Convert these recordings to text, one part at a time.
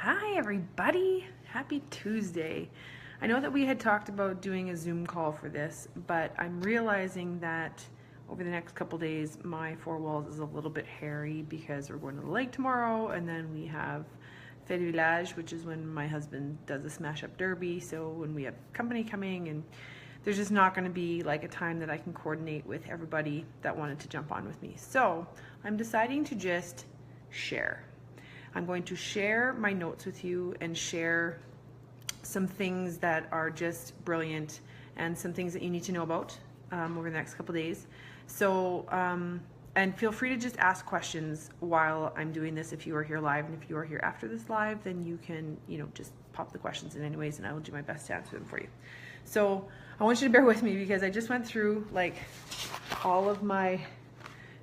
Hi everybody, happy Tuesday. I know that we had talked about doing a Zoom call for this, but I'm realizing that over the next couple days my four walls is a little bit hairy because we're going to the lake tomorrow, and then we have Fête du Village, which is when my husband does a smash up derby. So when we have company coming, and there's just not going to be like a time that I can coordinate with everybody that wanted to jump on with me. So I'm deciding to just share. I'm going to share my notes with you and share some things that are just brilliant and some things that you need to know about over the next couple days. So, and feel free to just ask questions while I'm doing this if you are here live, and if you are here after this live, then you can, just pop the questions in anyways, and I will do my best to answer them for you. So I want you to bear with me because I just went through like all of my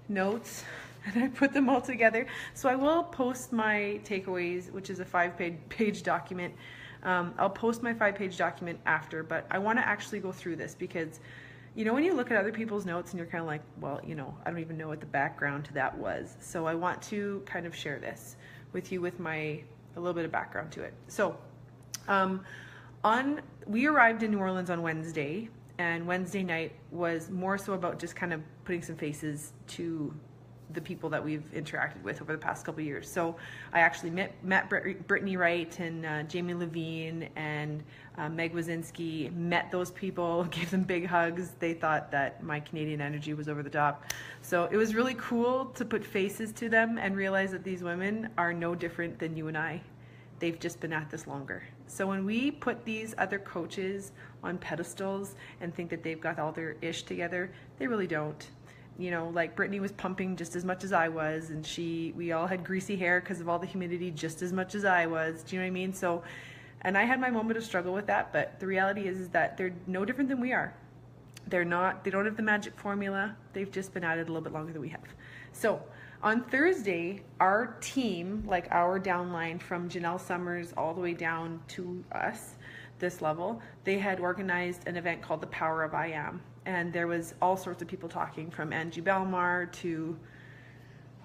notes and I put them all together. So I will post my takeaways, which is a 5-page document. I'll post my 5-page document after, but I want to actually go through this because, when you look at other people's notes and you're kind of like, well, I don't even know what the background to that was. So I want to kind of share this with you with a little bit of background to it. So we arrived in New Orleans on Wednesday, and Wednesday night was more so about just kind of putting some faces to the people that we've interacted with over the past couple of years. So I actually met Brittany Wright and Jamie Levine and Meg Wazinski, met those people, gave them big hugs. They thought that my Canadian energy was over the top. So it was really cool to put faces to them and realize that these women are no different than you and I. They've just been at this longer. So when we put these other coaches on pedestals and think that they've got all their ish together, they really don't. Like Brittany was pumping just as much as I was, and we all had greasy hair because of all the humidity just as much as I was. Do you know what I mean? So, and I had my moment of struggle with that, but the reality is that they're no different than we are. They don't have the magic formula. They've just been at it a little bit longer than we have. So on Thursday, our team, like our downline from Janelle Summers all the way down to us, this level, they had organized an event called The Power of I Am. And there was all sorts of people talking, from Angie Belmar to,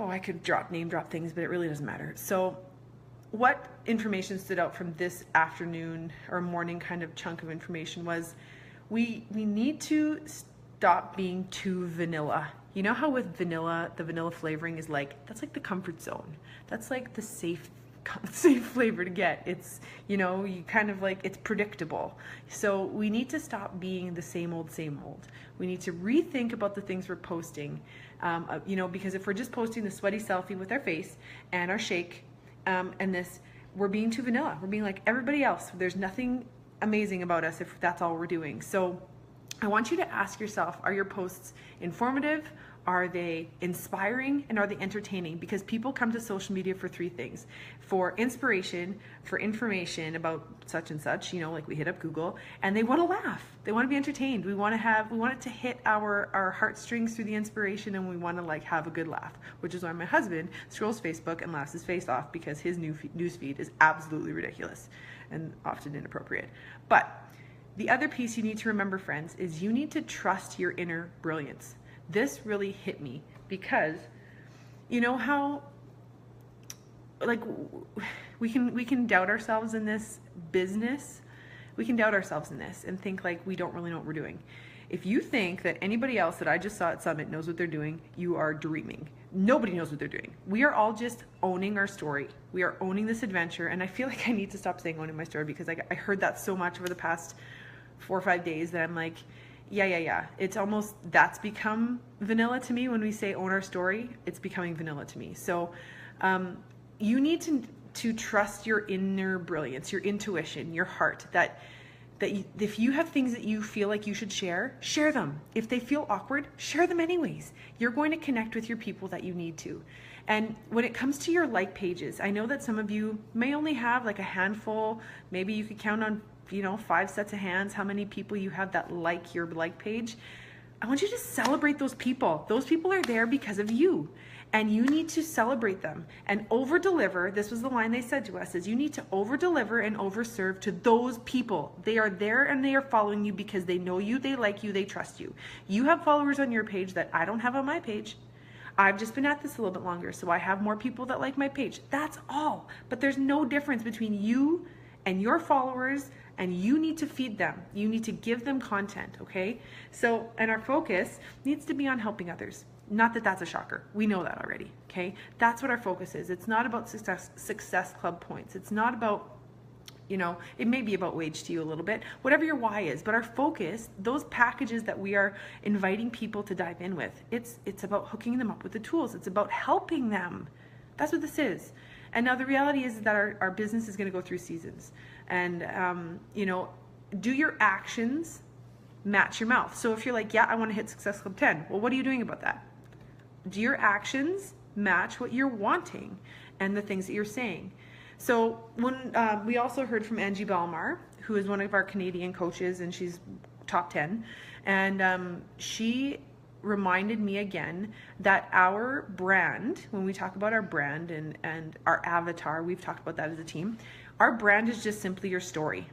I could name drop things, but it really doesn't matter. So what information stood out from this afternoon or morning kind of chunk of information was we need to stop being too vanilla. You know how with vanilla, the vanilla flavoring is that's like the comfort zone. That's like the safe flavor to get. It's, you kind of it's predictable. So we need to stop being the same old. We need to rethink about the things we're posting, because if we're just posting the sweaty selfie with our face and our shake, and this, we're being too vanilla. We're being like everybody else. There's nothing amazing about us if that's all we're doing. So I want you to ask yourself, are your posts informative? Are they inspiring? And are they entertaining? Because people come to social media for 3 things: for inspiration, for information about such and such, like we hit up Google, and they want to laugh. They want to be entertained. We want it to hit our heartstrings through the inspiration, and we want to have a good laugh, which is why my husband scrolls Facebook and laughs his face off, because his news feed is absolutely ridiculous and often inappropriate. But the other piece you need to remember, friends, is you need to trust your inner brilliance. This really hit me because how we can doubt ourselves in this business. We can doubt ourselves in this and think we don't really know what we're doing. If you think that anybody else that I just saw at Summit knows what they're doing, you are dreaming. Nobody knows what they're doing. We are all just owning our story. We are owning this adventure, and I feel like I need to stop saying owning my story because I heard that so much over the past 4 or 5 days that I'm like, yeah. It's almost, that's become vanilla to me. When we say own our story, it's becoming vanilla to me. So you need to trust your inner brilliance, your intuition, your heart, that if you have things that you feel like you should share them. If they feel awkward, share them anyways. You're going to connect with your people that you need to. And when it comes to your like pages, I know that some of you may only have a handful. Maybe you could count on 5 sets of hands how many people you have that like your like page. I want you to celebrate those people. Those people are there because of you, and you need to celebrate them and over deliver. This was the line they said to us, is you need to over deliver and over serve to those people. They are there and they are following you because they know you, they like you, they trust you. You have followers on your page that I don't have on my page. I've just been at this a little bit longer, so I have more people that like my page. That's all. But there's no difference between you and your followers, and you need to feed them. You need to give them content, okay? So, and our focus needs to be on helping others. Not that that's a shocker. We know that already, okay? That's what our focus is. It's not about success club points. It's not about, it may be about wage to you a little bit, whatever your why is, but our focus, those packages that we are inviting people to dive in with, it's about hooking them up with the tools. It's about helping them. That's what this is. And now the reality is that our business is going to go through seasons. And, do your actions match your mouth? So if you're like, yeah, I want to hit Success Club 10, well, what are you doing about that? Do your actions match what you're wanting and the things that you're saying? So when we also heard from Angie Belmar, who is one of our Canadian coaches, and she's top 10, and she reminded me again that our brand, when we talk about our brand and our avatar, we've talked about that as a team, our brand is just simply your story.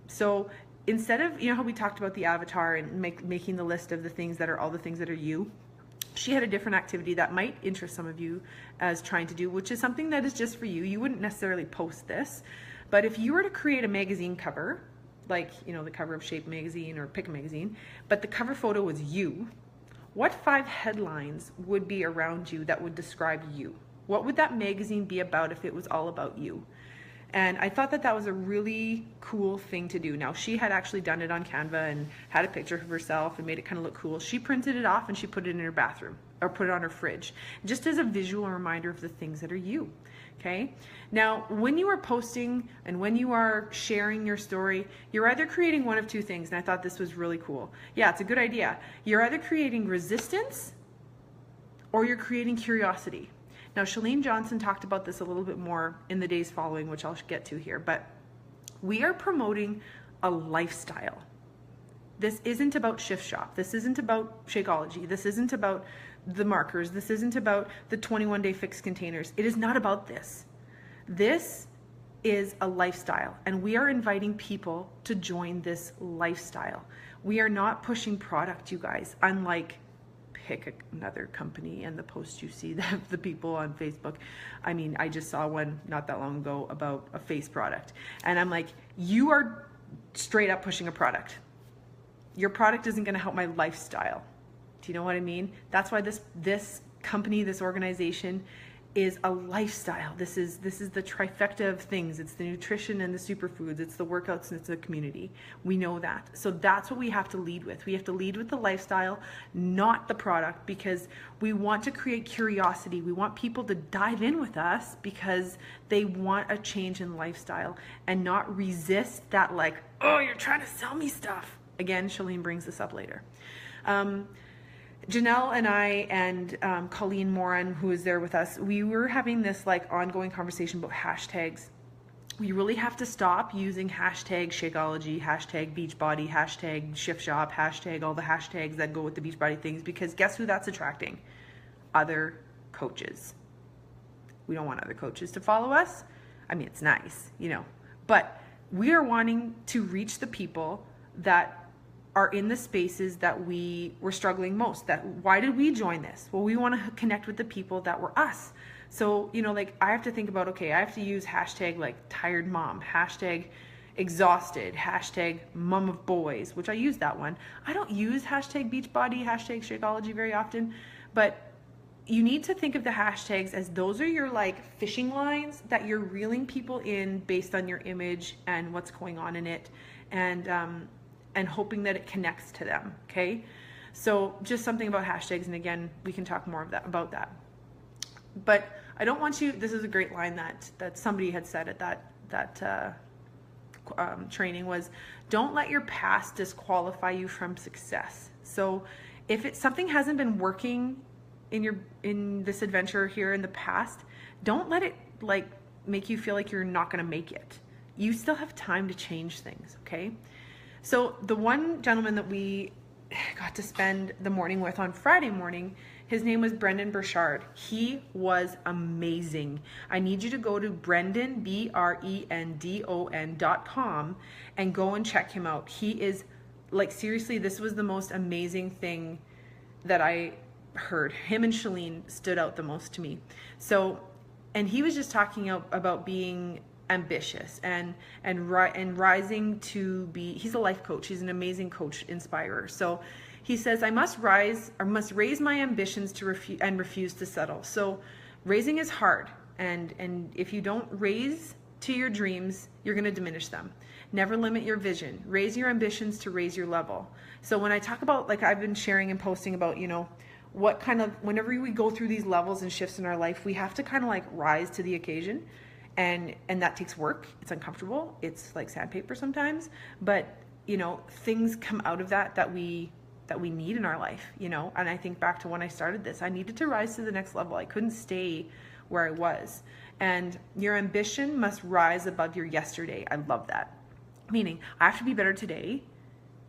So instead of, how we talked about the avatar and making the list of the things that are all the things that are you, she had a different activity that might interest some of you as trying to do, which is something that is just for you. You wouldn't necessarily post this, but if you were to create a magazine cover, like, the cover of Shape magazine or Pick a magazine, but the cover photo was you, what 5 headlines would be around you that would describe you? What would that magazine be about if it was all about you? And I thought that was a really cool thing to do. Now, she had actually done it on Canva and had a picture of herself and made it kind of look cool. She printed it off and she put it in her bathroom or put it on her fridge, just as a visual reminder of the things that are you, okay? Now, when you are posting and when you are sharing your story, you're either creating one of 2 things, and I thought this was really cool. Yeah, it's a good idea. You're either creating resistance or you're creating curiosity. Now, Shalene Johnson talked about this a little bit more in the days following, which I'll get to here, but we are promoting a lifestyle. This isn't about Shift Shop. This isn't about Shakeology. This isn't about the markers. This isn't about the 21-day fixed containers. It is not about this. This is a lifestyle, and we are inviting people to join this lifestyle. We are not pushing product, you guys, unlike pick another company and the posts you see the people on Facebook. I mean, I just saw one not that long ago about a face product, and I'm like, you are straight up pushing a product. Your product isn't going to help my lifestyle. Do you know what I mean? That's why this company, this organization is a lifestyle. This is the trifecta of things. It's the nutrition and the superfoods. It's the workouts and it's the community. We know that. So that's what we have to lead with. We have to lead with the lifestyle, not the product, because we want to create curiosity. We want people to dive in with us because they want a change in lifestyle and not resist that, like, oh, you're trying to sell me stuff. Again, Shalene brings this up later. Janelle and I and Colleen Moran, who is there with us, we were having this like ongoing conversation about hashtags. We really have to stop using hashtag Shakeology, hashtag Beachbody, hashtag Shift Shop, hashtag all the hashtags that go with the Beachbody things, because guess who that's attracting? Other coaches. We don't want other coaches to follow us. I mean, it's nice, but we are wanting to reach the people that are in the spaces that we were struggling most. Why did we join this? Well, we want to connect with the people that were us. So, like I have to think about, okay, I have to use hashtag like tired mom, hashtag exhausted, hashtag mom of boys, which I use that one. I don't use hashtag Beachbody, hashtag Shakeology very often, but you need to think of the hashtags as those are your like fishing lines that you're reeling people in based on your image and what's going on in it, and hoping that it connects to them, okay? So just something about hashtags, and again, we can talk more about that. But I don't want you, this is a great line that somebody had said at that training was, don't let your past disqualify you from success. So if something hasn't been working in this adventure here in the past, don't let it like make you feel like you're not gonna make it. You still have time to change things, okay? So the one gentleman that we got to spend the morning with on Friday morning, his name was Brendan Burchard. He was amazing. I need you to go to Brendan, BRENDON.com and go and check him out. He is like, seriously, this was the most amazing thing that I heard. Him and Shalene stood out the most to me. So, and he was just talking about being ambitious and rising to be, he's a life coach. He's an amazing coach, inspirer. So he says, I must raise my ambitions to refuse to settle. So raising is hard. And if you don't raise to your dreams, you're going to diminish them. Never limit your vision. Raise your ambitions to raise your level. So when I talk about, like I've been sharing and posting about, what kind of, whenever we go through these levels and shifts in our life, we have to kind of like rise to the occasion. And that takes work. It's uncomfortable. It's like sandpaper sometimes, but things come out of that we need in our life, and I think back to when I started this, I needed to rise to the next level. I couldn't stay where I was. And your ambition must rise above your yesterday. I love that. Meaning I have to be better today,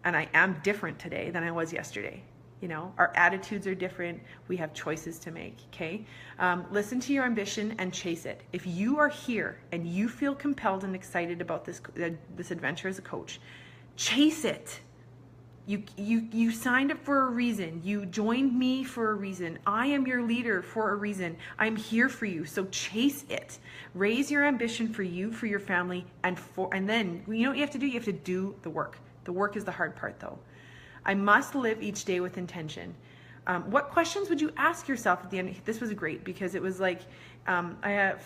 and I am different today than I was yesterday. Our attitudes are different. We have choices to make, okay? Listen to your ambition and chase it. If you are here and you feel compelled and excited about this adventure as a coach, chase it. You signed up for a reason. You joined me for a reason. I am your leader for a reason. I'm here for you. So chase it. Raise your ambition for you, for your family, and then you know what you have to do? You have to do the work. The work is the hard part though. I must live each day with intention. What questions would you ask yourself at the end? This was great because it was like, I have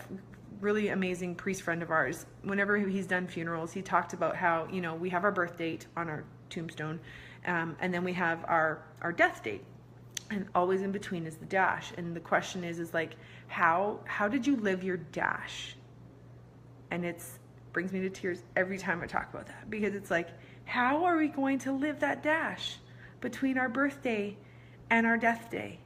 really amazing priest friend of ours. Whenever he's done funerals, he talked about how, we have our birth date on our tombstone, and then we have our death date, and always in between is the dash. And the question is like, how did you live your dash? And brings me to tears every time I talk about that, because it's like, how are we going to live that dash between our birthday and our death day?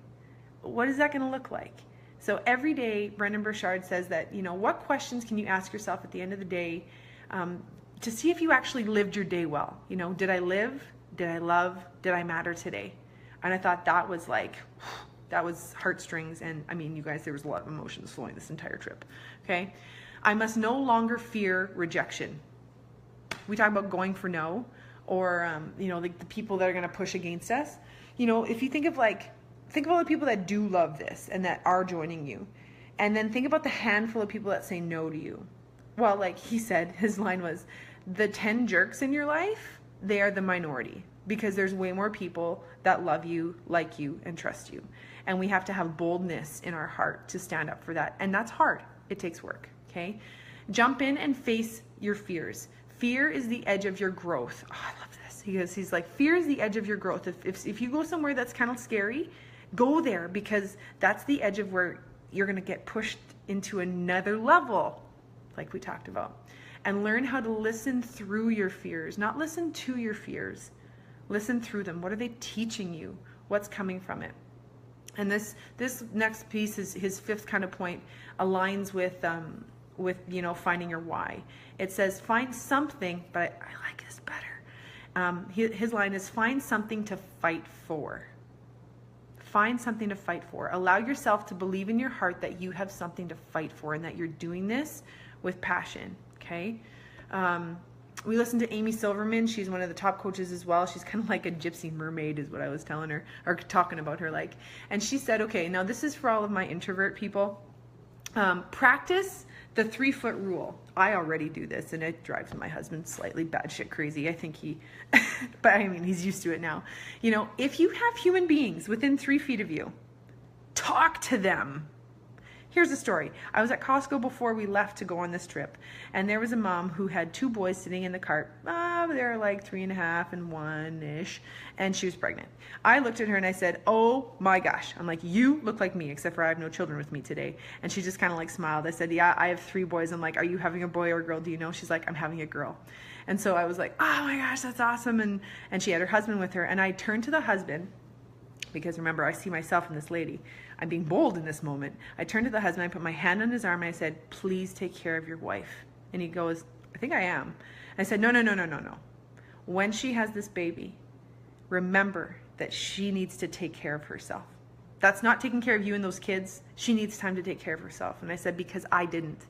What is that going to look like? So every day, Brendan Burchard says that, what questions can you ask yourself at the end of the day to see if you actually lived your day well? Did I live? Did I love? Did I matter today? And I thought that was that was heartstrings. And I mean, you guys, there was a lot of emotions flowing this entire trip. Okay. I must no longer fear rejection. We talk about going for no, or, like the people that are going to push against us. If you think of all the people that do love this and that are joining you, and then think about the handful of people that say no to you. Well, like he said, his line was, the 10 jerks in your life, they are the minority, because there's way more people that love you, like you, and trust you. And we have to have boldness in our heart to stand up for that. And that's hard. It takes work. Okay. Jump in and face your fears. Fear is the edge of your growth. Oh, I love this. He's like, fear is the edge of your growth. If you go somewhere that's kind of scary, go there, because that's the edge of where you're going to get pushed into another level, like we talked about. And learn how to listen through your fears, not listen to your fears. Listen through them. What are they teaching you? What's coming from it? And this next piece, is his fifth kind of point, aligns with finding your why. It says, find something, but I like this better. His line is, find something to fight for. Find something to fight for. Allow yourself to believe in your heart that you have something to fight for and that you're doing this with passion. Okay. We listened to Amy Silverman. She's one of the top coaches as well. She's kind of like a gypsy mermaid is what I was telling her, or talking about her like. And she said, okay, now this is for all of my introvert people. Practice the 3-foot rule. I already do this, and it drives my husband slightly batshit crazy. I think but I mean, he's used to it now. If you have human beings within 3 feet of you, talk to them. Here's the story. I was at Costco before we left to go on this trip, and there was a mom who had 2 boys sitting in the cart. They're like 3.5 and 1-ish, and she was pregnant. I looked at her and I said, oh my gosh. I'm like, you look like me, except for I have no children with me today. And she just kind of like smiled. I said, yeah, I have 3 boys. I'm like, are you having a boy or a girl? Do you know? She's like, I'm having a girl. And so I was like, oh my gosh, that's awesome. And she had her husband with her, and I turned to the husband, because remember, I see myself in this lady. I'm being bold in this moment. I turned to the husband, I put my hand on his arm, and I said, please take care of your wife. And he goes, I think I am. I said, no. When she has this baby, remember that she needs to take care of herself. That's not taking care of you and those kids. She needs time to take care of herself. And I said, because I didn't.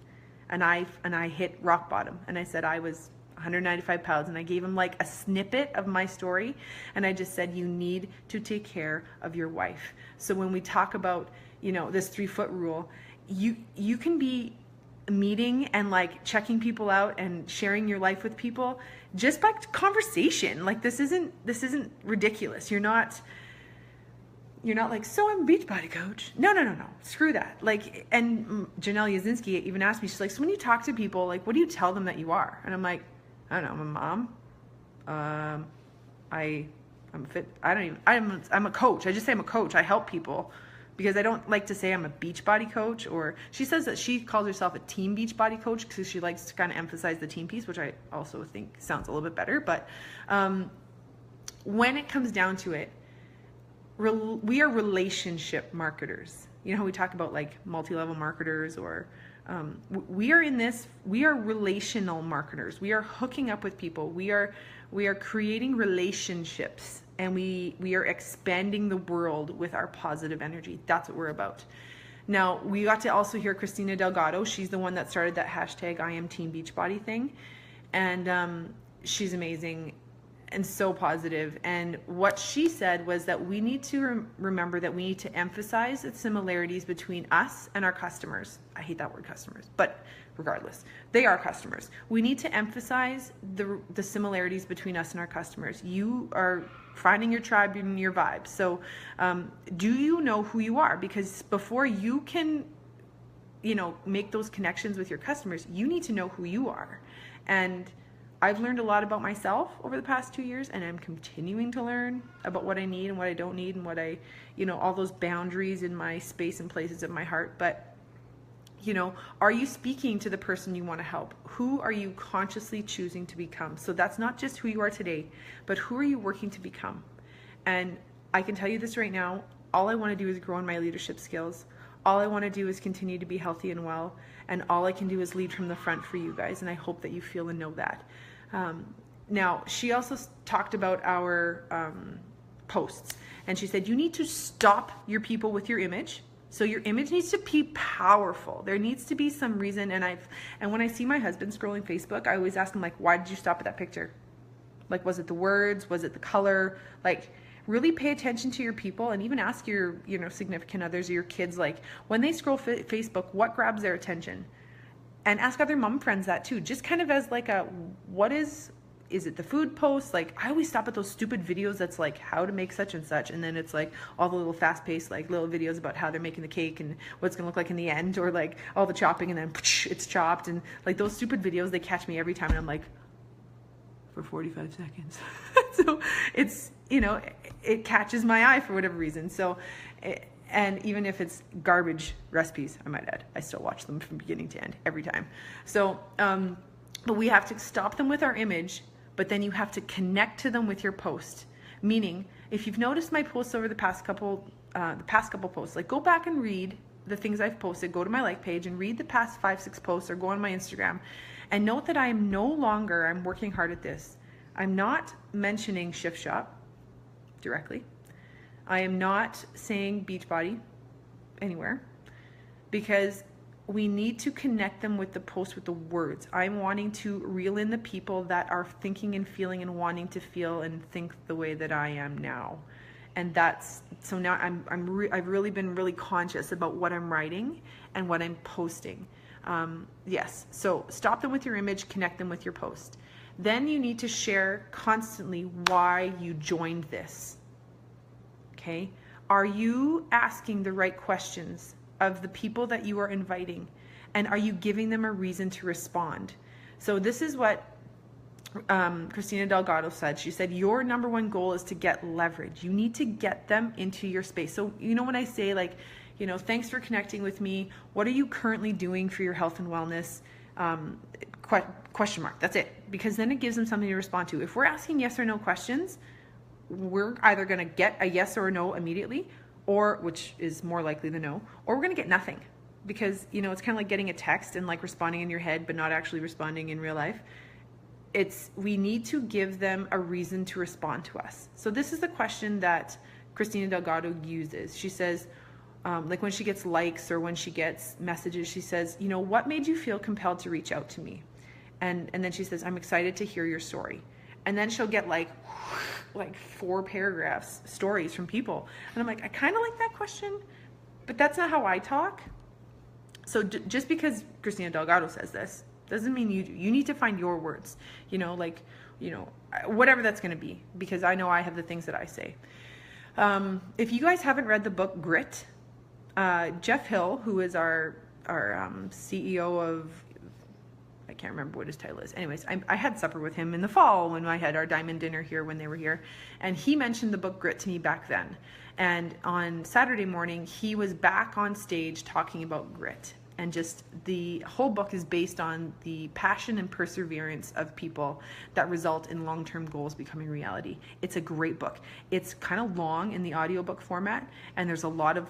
And I hit rock bottom. And I said, I was 195 pounds. And I gave him like a snippet of my story. And I just said, you need to take care of your wife. So when we talk about, this 3-foot rule, you can be meeting and like checking people out and sharing your life with people just by conversation. Like this isn't ridiculous. You're not like, so I'm a Beachbody coach. No. Screw that. Like, and Janelle Yazinski even asked me, she's like, so when you talk to people, like, what do you tell them that you are? And I'm like, I don't know, I'm a mom. I'm a coach. I just say I'm a coach. I help people, because I don't like to say I'm a Beachbody coach. Or she says that she calls herself a team Beachbody coach because she likes to kind of emphasize the team piece, which I also think sounds a little bit better. But when it comes down to it, we are relationship marketers. You know how we talk about like multi-level marketers, or we are relational marketers. We are hooking up with people. We are creating relationships, and we are expanding the world with our positive energy. That's what we're about. Now, we got to also hear Christina Delgado. She's the one that started that hashtag I am Team Beachbody thing. And she's amazing and so positive. And what she said was that we need to remember that we need to emphasize the similarities between us and our customers. I hate that word, customers, but regardless, they are customers. We need to emphasize the similarities between us and our customers. You are finding your tribe and your vibe. So do you know who you are? Because before you can, make those connections with your customers, you need to know who you are. And I've learned a lot about myself over the past 2 years, and I'm continuing to learn about what I need and what I don't need, and what I, all those boundaries in my space and places of my heart. But, are you speaking to the person you want to help? Who are you consciously choosing to become? So that's not just who you are today, but who are you working to become? And I can tell you this right now, all I want to do is grow in my leadership skills. All I want to do is continue to be healthy and well. And all I can do is lead from the front for you guys. And I hope that you feel and know that. Now, she also talked about our posts, and she said, you need to stop your people with your image. So your image needs to be powerful. There needs to be some reason. And when I see my husband scrolling Facebook, I always ask him, like, why did you stop at that picture? Like, was it the words? Was it the color? Like, really pay attention to your people, and even ask your, significant others or your kids, like, when they scroll Facebook, what grabs their attention? And ask other mom friends that too, just kind of as like is it the food posts? Like, I always stop at those stupid videos that's like how to make such and such, and then it's like all the little fast-paced like little videos about how they're making the cake and what it's gonna look like in the end, or like all the chopping and then it's chopped, and like those stupid videos, they catch me every time, and I'm like, for 45 seconds. So it's, it catches my eye for whatever reason. So and even if it's garbage recipes, I might add, I still watch them from beginning to end every time. So, but we have to stop them with our image, but then you have to connect to them with your post. Meaning, if you've noticed my posts over the past couple posts, like go back and read the things I've posted, go to my like page and read the past 5-6 posts, or go on my Instagram and note that I'm working hard at this. I'm not mentioning Shift Shop directly. I am not saying Beachbody anywhere, because we need to connect them with the post, with the words. I'm wanting to reel in the people that are thinking and feeling and wanting to feel and think the way that I am now. And so now I've really been really conscious about what I'm writing and what I'm posting. Yes, so stop them with your image, connect them with your post. Then you need to share constantly why you joined this. Okay? Are you asking the right questions of the people that you are inviting? And are you giving them a reason to respond? So this is what Christina Delgado said. She said, your number one goal is to get leverage. You need to get them into your space. So, when I say like, thanks for connecting with me. What are you currently doing for your health and wellness? Question mark. That's it. Because then it gives them something to respond to. If we're asking yes or no questions, we're either going to get a yes or a no immediately, or which is more likely than no, or we're going to get nothing, because it's kind of like getting a text and like responding in your head but not actually responding in real life. We need to give them a reason to respond to us. So this is the question that Christina Delgado uses. She says, like when she gets likes or when she gets messages, she says, what made you feel compelled to reach out to me? And then she says, I'm excited to hear your story. And then she'll get like 4 paragraphs, stories from people. And I'm like, I kind of like that question, but that's not how I talk. So just because Christina Delgado says this doesn't mean you do. You need to find your words, whatever that's going to be, because I know I have the things that I say. If you guys haven't read the book Grit, Jeff Hill, who is our CEO of, I can't remember what his title is. Anyways, I had supper with him in the fall when I had our diamond dinner here when they were here. And he mentioned the book Grit to me back then. And on Saturday morning, he was back on stage talking about grit. And just the whole book is based on the passion and perseverance of people that result in long-term goals becoming reality. It's a great book. It's kind of long in the audiobook format, and there's a lot of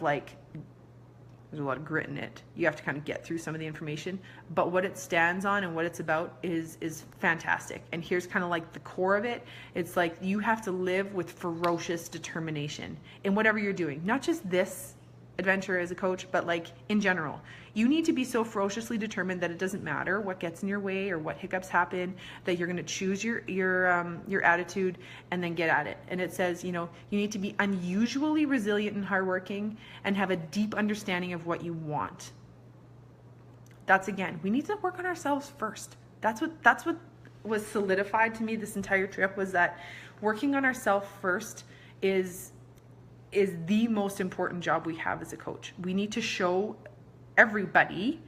grit in it. You have to kind of get through some of the information, but what it stands on and what it's about is fantastic. And here's kind of like the core of it. It's like you have to live with ferocious determination in whatever you're doing, not just this adventure as a coach, but like in general. You need to be so ferociously determined that it doesn't matter what gets in your way or what hiccups happen, that you're going to choose your attitude and then get at it. And it says, you need to be unusually resilient and hardworking and have a deep understanding of what you want. That's, again, we need to work on ourselves first. That's what was solidified to me this entire trip, was that working on ourselves first is the most important job we have as a coach. We need to show everybody,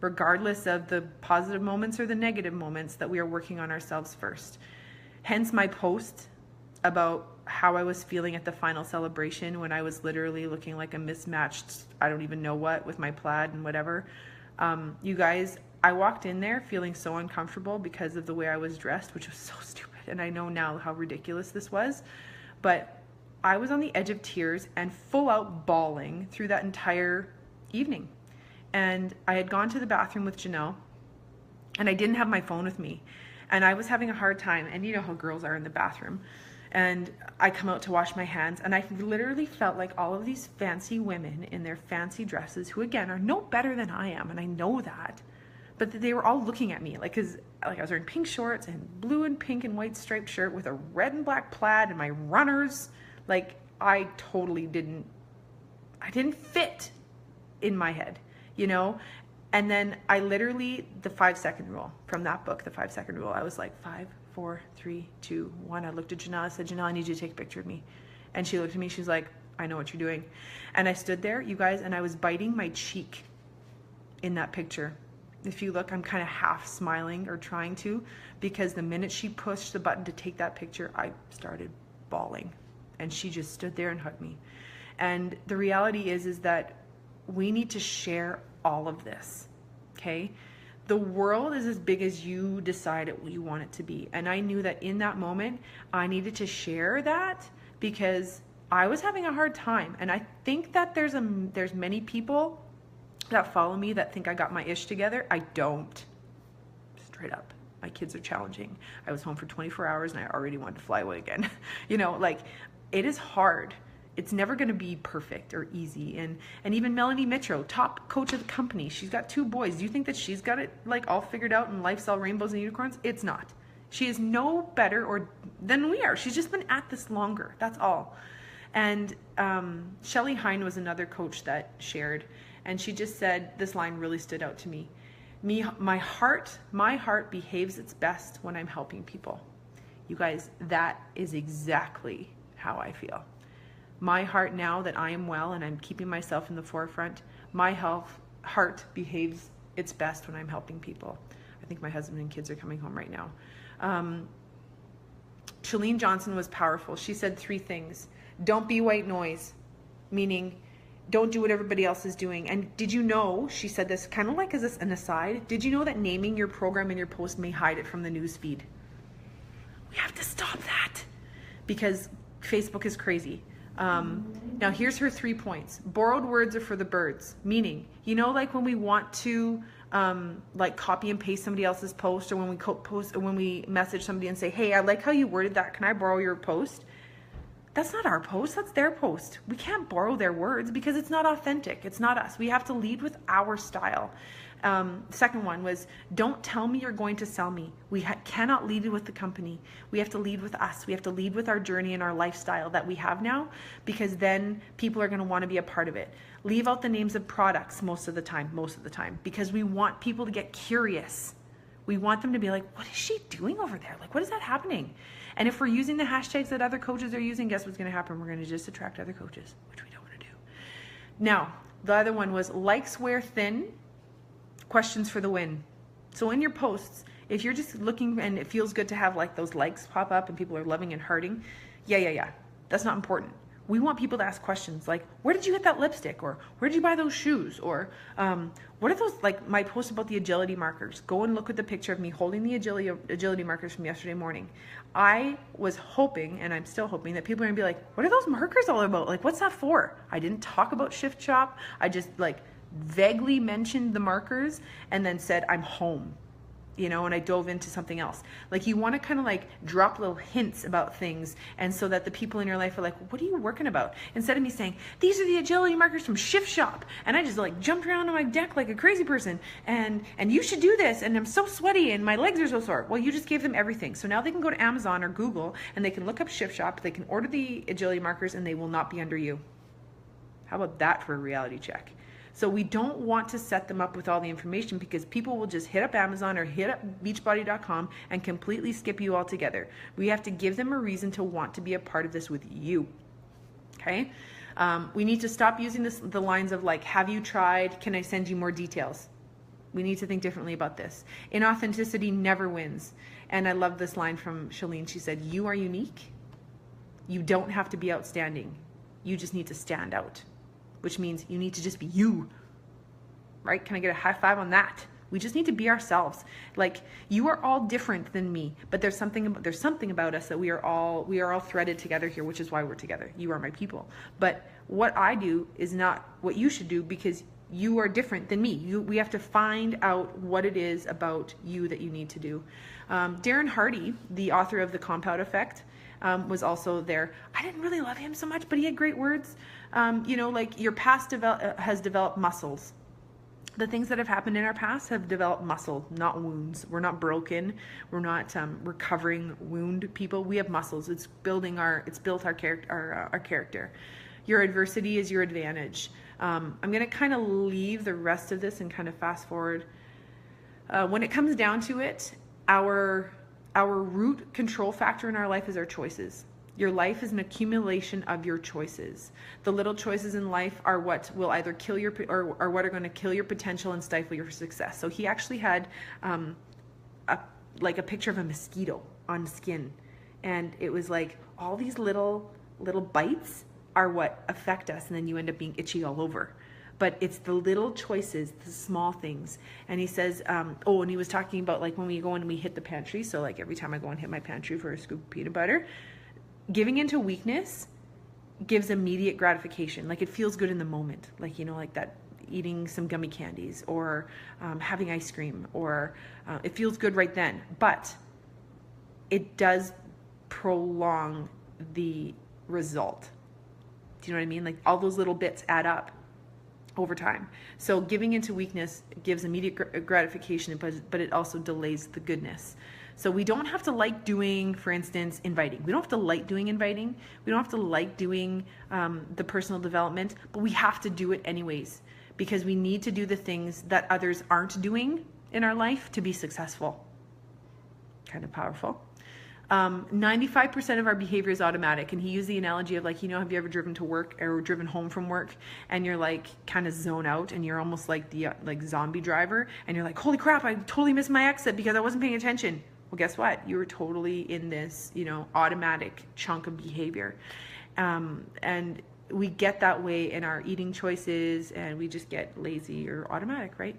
regardless of the positive moments or the negative moments, that we are working on ourselves first. Hence my post about how I was feeling at the final celebration when I was literally looking like a mismatched, I don't even know what, with my plaid and whatever. You guys, I walked in there feeling so uncomfortable because of the way I was dressed, which was so stupid. And I know now how ridiculous this was, but I was on the edge of tears and full out bawling through that entire evening. And I had gone to the bathroom with Janelle, and I didn't have my phone with me. And I was having a hard time, and you know how girls are in the bathroom. And I come out to wash my hands, and I literally felt like all of these fancy women in their fancy dresses, who again are no better than I am, and I know that, but they were all looking at me, like I was wearing pink shorts and blue and pink and white striped shirt with a red and black plaid and my runners. Like, I totally didn't fit in my head, And then I literally, the 5-second rule from that book, the 5-second rule, I was like, 5, 4, 3, 2, 1. I looked at Janelle, I said, Janelle, I need you to take a picture of me. And she looked at me, she's like, I know what you're doing. And I stood there, you guys, and I was biting my cheek in that picture. If you look, I'm kind of half smiling or trying to, because the minute she pushed the button to take that picture, I started bawling. And she just stood there and hugged me. And the reality is that we need to share all of this, okay? The world is as big as you decide you want it to be. And I knew that in that moment, I needed to share that because I was having a hard time. And I think that there's many people that follow me that think I got my ish together. I don't. Straight up. My kids are challenging. I was home for 24 hours and I already wanted to fly away again. It is hard. It's never going to be perfect or easy. And even Melanie Mitro, top coach of the company, she's got 2 boys. Do you think that she's got it all figured out and life's all rainbows and unicorns? It's not. She is no better than we are. She's just been at this longer. That's all. And Shelly Hine was another coach that shared, and she just said, this line really stood out to me. My heart behaves its best when I'm helping people. You guys, that is exactly how I feel. My heart, now that I am well and I'm keeping myself in the forefront, my heart behaves its best when I'm helping people. I think my husband and kids are coming home right now. Chalene Johnson was powerful. She said 3 things. Don't be white noise, meaning don't do what everybody else is doing. And did you know, she said this kind of like as an aside, did you know that naming your program in your post may hide it from the news feed? We have to stop that because Facebook is crazy. Now here's her 3 points. Borrowed words are for the birds, meaning, like when we want to copy and paste somebody else's post, or when we post, or when we message somebody and say, hey, I like how you worded that. Can I borrow your post? That's not our post, that's their post. We can't borrow their words because it's not authentic. It's not us. We have to lead with our style. Second one was, don't tell me you're going to sell me. We cannot lead with the company. We have to lead with us. We have to lead with our journey and our lifestyle that we have now, because then people are going to want to be a part of it. Leave out the names of products most of the time, because we want people to get curious. We want them to be like, what is she doing over there? Like, what is that happening? And if we're using the hashtags that other coaches are using, guess what's going to happen? We're going to just attract other coaches, which we don't want to do. Now, the other one was likes wear thin, questions for the win. So in your posts, if you're just looking and it feels good to have like those likes pop up and people are loving and hearting, yeah. That's not important. We want people to ask questions like, where did you get that lipstick? Or where did you buy those shoes? Or what are those, like my post about the agility markers? Go and look at the picture of me holding the agility markers from yesterday morning. I was hoping, and I'm still hoping, that people are gonna be like, what are those markers all about? Like, what's that for? I didn't talk about Shift Shop. I just like vaguely mentioned the markers and then said, I'm home. And I dove into something else. Like, you want to kind of like drop little hints about things, and so that the people in your life are like, what are you working about? Instead of me saying, these are the agility markers from Shift Shop, and I just like jumped around on my deck like a crazy person, and you should do this, and I'm so sweaty and my legs are so sore. Well, you just gave them everything. So now they can go to Amazon or Google and they can look up Shift Shop, they can order the agility markers, and they will not be under you. How about that for a reality check? So we don't want to set them up with all the information, because people will just hit up Amazon or hit up beachbody.com and completely skip you altogether. We have to give them a reason to want to be a part of this with you. Okay? We need to stop using the lines of like, have you tried? Can I send you more details? We need to think differently about this. Inauthenticity never wins. And I love this line from Shalene. She said, you are unique. You don't have to be outstanding. You just need to stand out. Which means you need to just be you, right? Can I get a high five on that? We just need to be ourselves. Like, you are all different than me, but there's something about us that we are all threaded together here, which is why we're together. You are my people. But what I do is not what you should do, because you are different than me. We have to find out what it is about you that you need to do. Darren Hardy, the author of The Compound Effect, was also there. I didn't really love him so much, but he had great words. Like, your past has developed muscles. The things that have happened in our past have developed muscle, not wounds. We're not broken. We're not recovering wound people. We have muscles. It's built our character. Your adversity is your advantage. I'm going to kind of leave the rest of this and kind of fast forward. When it comes down to it, our root control factor in our life is our choices. Your life is an accumulation of your choices. The little choices in life are what will either kill your, or what are going to kill your potential and stifle your success. So he actually had a picture of a mosquito on skin, and it was like all these little bites are what affect us, and then you end up being itchy all over. But it's the little choices, the small things. And he says, and he was talking about like when we go and we hit the pantry. So like every time I go and hit my pantry for a scoop of peanut butter, giving into weakness gives immediate gratification. Like, it feels good in the moment. Like, like that eating some gummy candies or having ice cream, or it feels good right then. But it does prolong the result. Do you know what I mean? Like, all those little bits add up over time. So giving into weakness gives immediate gratification, but it also delays the goodness. So we don't have to like doing, for instance, inviting. We don't have to like doing inviting. We don't have to like doing the personal development, but we have to do it anyways, because we need to do the things that others aren't doing in our life to be successful. Kind of powerful. 95% of our behavior is automatic. And he used the analogy of like, have you ever driven to work or driven home from work and you're like kind of zone out and you're almost like the zombie driver, and you're like, holy crap, I totally missed my exit because I wasn't paying attention. Well, guess what? You were totally in this, automatic chunk of behavior. And we get that way in our eating choices, and we just get lazy or automatic, right?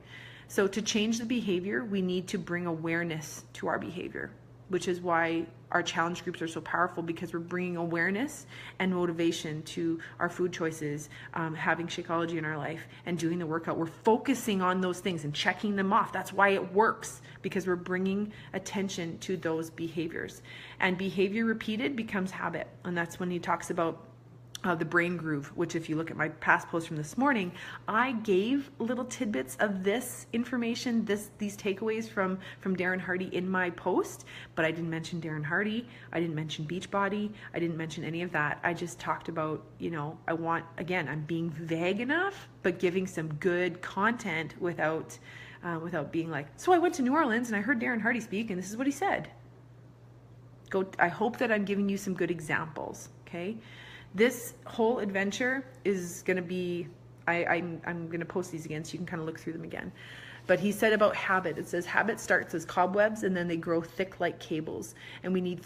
So to change the behavior, we need to bring awareness to our behavior, which is why our challenge groups are so powerful, because we're bringing awareness and motivation to our food choices, having Shakeology in our life and doing the workout. We're focusing on those things and checking them off. That's why it works, because we're bringing attention to those behaviors. And behavior repeated becomes habit. And that's when he talks about the brain groove, which if you look at my past post from this morning, I gave little tidbits of this information, these takeaways from Darren Hardy in my post, but I didn't mention Darren Hardy, I didn't mention Beachbody, I didn't mention any of that. I just talked about, I'm being vague enough, but giving some good content without being like, so I went to New Orleans and I heard Darren Hardy speak and this is what he said. I hope that I'm giving you some good examples, okay? This whole adventure is going to be, I'm going to post these again so you can kind of look through them again. But he said about habit, it says habit starts as cobwebs and then they grow thick like cables. And we need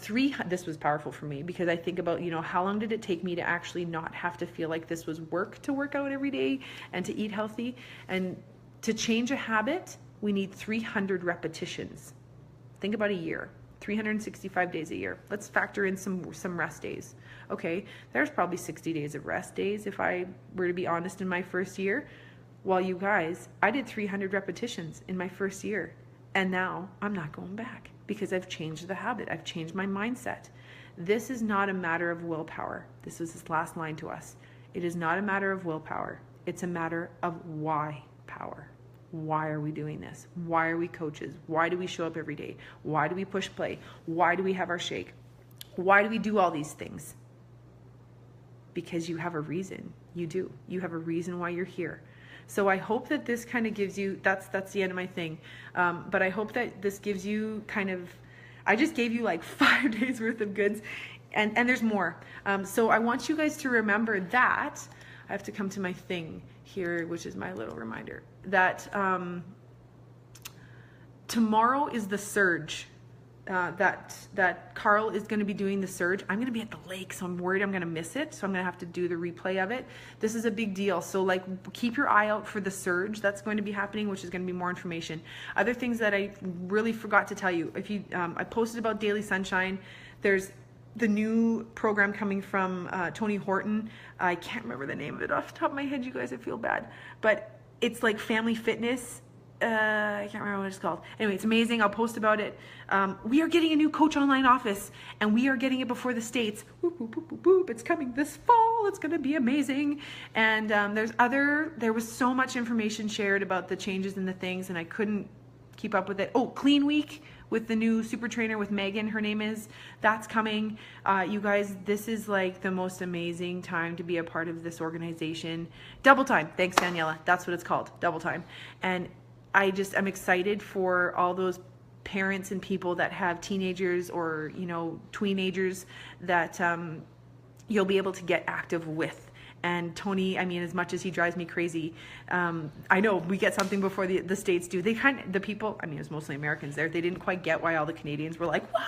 this was powerful for me because I think about, how long did it take me to actually not have to feel like this was work to work out every day and to eat healthy? And to change a habit, we need 300 repetitions. Think about a year. 365 days a year. Let's factor in some rest days. Okay, there's probably 60 days of rest days if I were to be honest in my first year. Well, you guys, I did 300 repetitions in my first year and now I'm not going back because I've changed the habit. I've changed my mindset. This is not a matter of willpower. This was his last line to us. It is not a matter of willpower. It's a matter of why power. Why are we doing this? Why are we coaches? Why do we show up every day? Why do we push play? Why do we have our shake? Why do we do all these things? Because you have a reason. You do. You have a reason why you're here. So I hope that this kind of gives you, that's the end of my thing. But I hope that this gives you I just gave you like 5 days worth of goods and there's more. So I want you guys to remember that. I have to come to my thing here, which is my little reminder, that tomorrow is the surge. That Carl is going to be doing the surge. I'm going to be at the lake, so I'm worried I'm going to miss it. So I'm going to have to do the replay of it. This is a big deal. So keep your eye out for the surge that's going to be happening, which is going to be more information. Other things that I really forgot to tell you. I posted about Daily Sunshine. There's the new program coming from Tony Horton. I can't remember the name of it off the top of my head, you guys, I feel bad. But it's like family fitness. I can't remember what it's called. Anyway, it's amazing. I'll post about it. We are getting a new coach online office and we are getting it before the States. Whoop, whoop, whoop, whoop, whoop. It's coming this fall. It's going to be amazing. And there was so much information shared about the changes in the things and I couldn't keep up with it. Oh, Clean Week with the new super trainer with Megan, her name is, that's coming. You guys, this is like the most amazing time to be a part of this organization. Double Time. Thanks, Daniela. That's what it's called. Double Time. And I'm excited for all those parents and people that have teenagers or, tweenagers that you'll be able to get active with. And Tony, as much as he drives me crazy, I know we get something before the States do. The people, it was mostly Americans there. They didn't quite get why all the Canadians were like, wah!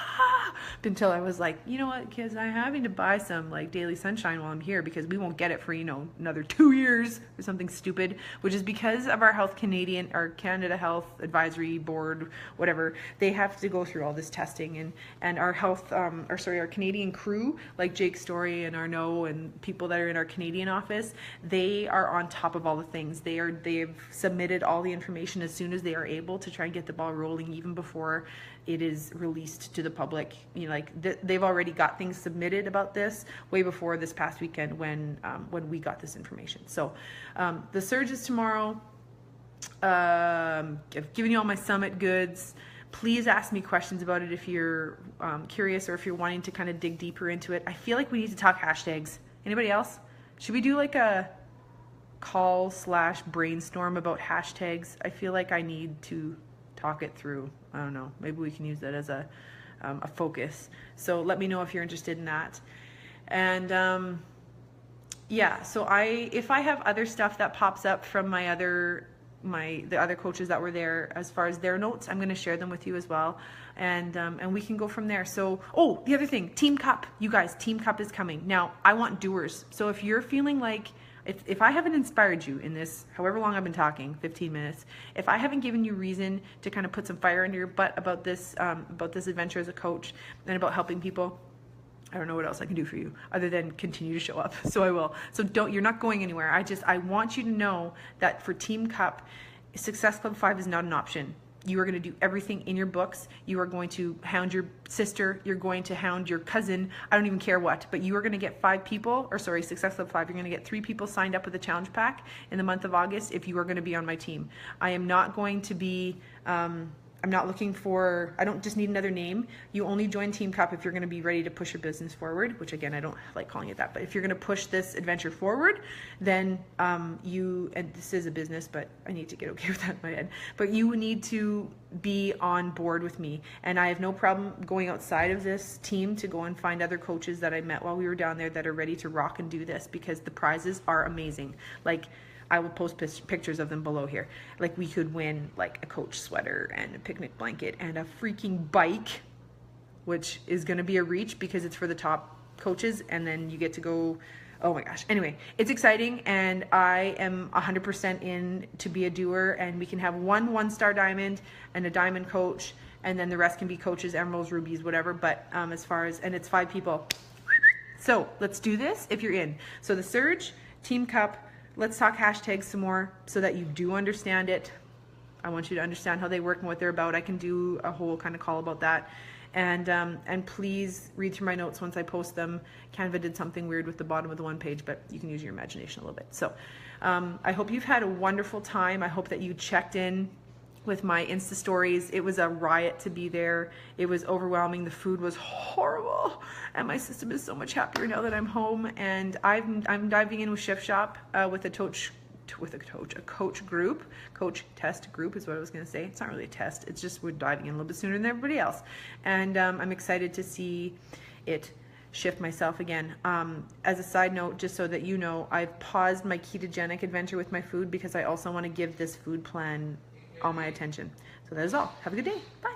Until I was like, you know what, kids, I'm having to buy some Daily Sunshine while I'm here because we won't get it for, another 2 years or something stupid, which is because of our Canada Health Advisory Board, whatever. They have to go through all this testing and our our Canadian crew, like Jake Story and Arnaud and people that are in our Canadian office, they are on top of all the things. They've submitted all the information as soon as they are able to try and get the ball rolling even before it is released to the public. They've already got things submitted about this way before this past weekend when we got this information. So the surge is tomorrow. I've given you all my summit goods. Please ask me questions about it if you're curious or if you're wanting to kind of dig deeper into it. I feel like we need to talk hashtags. Anybody else? Should we do a call/brainstorm about hashtags? I feel like I need to talk it through. I don't know. Maybe we can use that as a focus. So let me know if you're interested in that. And yeah, so if I have other stuff that pops up from the other coaches that were there as far as their notes, I'm going to share them with you as well. And we can go from there. So, the other thing, Team Cup, you guys, Team Cup is coming. Now, I want doers. So if you're feeling like, if I haven't inspired you in this, however long I've been talking, 15 minutes, if I haven't given you reason to kind of put some fire under your butt about this adventure as a coach and about helping people, I don't know what else I can do for you other than continue to show up. So I will. So you're not going anywhere. I want you to know that for Team Cup, Success Club 5 is not an option. You are going to do everything in your books. You are going to hound your sister. You're going to hound your cousin. I don't even care what, but you are going to get 5 people, or sorry, Success Club 5. You're going to get 3 people signed up with the challenge pack in the month of August if you are going to be on my team. I am not going to be, I'm not looking for, I don't just need another name. You only join Team Cup if you're going to be ready to push your business forward, which again, I don't like calling it that, but if you're going to push this adventure forward, then and this is a business, but I need to get okay with that in my head, but you need to be on board with me. And I have no problem going outside of this team to go and find other coaches that I met while we were down there that are ready to rock and do this, because the prizes are amazing. Like, I will post pictures of them below here. Like, we could win like a coach sweater and a picnic blanket and a freaking bike, which is going to be a reach because it's for the top coaches, and then you get to go, oh my gosh. Anyway, it's exciting, and I am 100% in to be a doer, and we can have one-star diamond and a diamond coach, and then the rest can be coaches, emeralds, rubies, whatever. But as far as, and it's 5 people. So let's do this if you're in. So the Surge, Team Cup, let's talk hashtags some more so that you do understand it. I want you to understand how they work and what they're about. I can do a whole kind of call about that. And please read through my notes once I post them. Canva did something weird with the bottom of the one page, but you can use your imagination a little bit. So I hope you've had a wonderful time. I hope that you checked in with my Insta stories. It was a riot to be there. It was overwhelming. The food was horrible, and my system is so much happier now that I'm home. And I'm diving in with Chef Shop with a coach group, coach test group is what I was going to say. It's not really a test. It's just we're diving in a little bit sooner than everybody else, and I'm excited to see it shift myself again. As a side note, just so that you know, I've paused my ketogenic adventure with my food because I also want to give this food plan all my attention. So that is all. Have a good day. Bye.